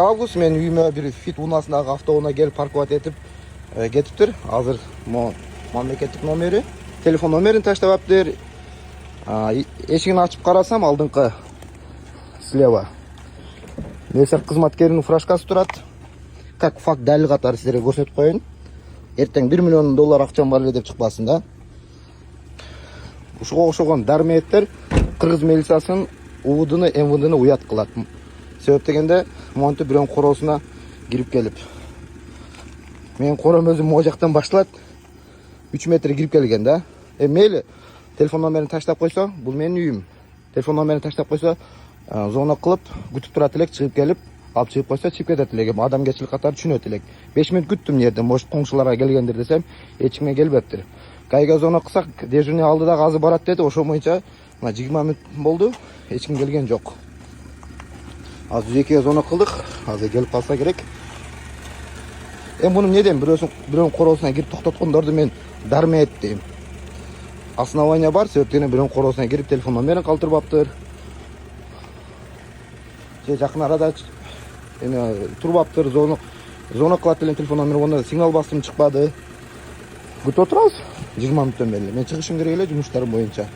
Август мен үйүмө бир Fit унаасындагы автоунаа келип парковать этип кетиптир. Азыр мамлекеттик номери, телефон номерин таштабаптыр. Эшигин ачып карасам, алдыңкы слева Мелсер кызматкеринин фуражкасы турат. Как факт далил катары силерге көрсөтүп коеюн. Эртең $1 миллион акчам бар эле деп чыкпасын да. Ушуга окшогон дарметтер кыргыз милициясынын УВДны, МВДны уят кылат. Себеп дегенде, монтип бирөөнүн короосуна кирип келип. Менин короом өзүм могу жактан башталат. 3 метр кирип келген да. Мейли телефон номерин таштап койсо, бул менин үйүм. Телефон номерин таштап койсо, зона кылып күтүп турат элек, чыгып келип, алып чыгып койсо, чыгып кетет элек. Адамгерчилик катары түшүнөт элек. 5 мүнөт күттүм жерде, может коңшуларга келгендир десем, эч кимге келбептир. Кайга зона кылсак, дежурный алдыдагы азыр барат деди, ошо боюнча 20 мүнөт болду, эч ким келген жок. Азыр жеке зона кылдык, азыр келип калса керек. Муну эмне дейм, бирөөнүн короосуна кирип токтоткондорду мен дарме дейм. Основания бар, себептен бирөөнүн короосуна кирип телефон номерин калтырбаптыр. Же жакын арада турбаптыр, зона кылат делен телефон номери болду, сигнал бастым чыкпады. Күтүп отурабыз 20 мүнөттөн бери. Мен чыгышым керек эле жумуштарым боюнча.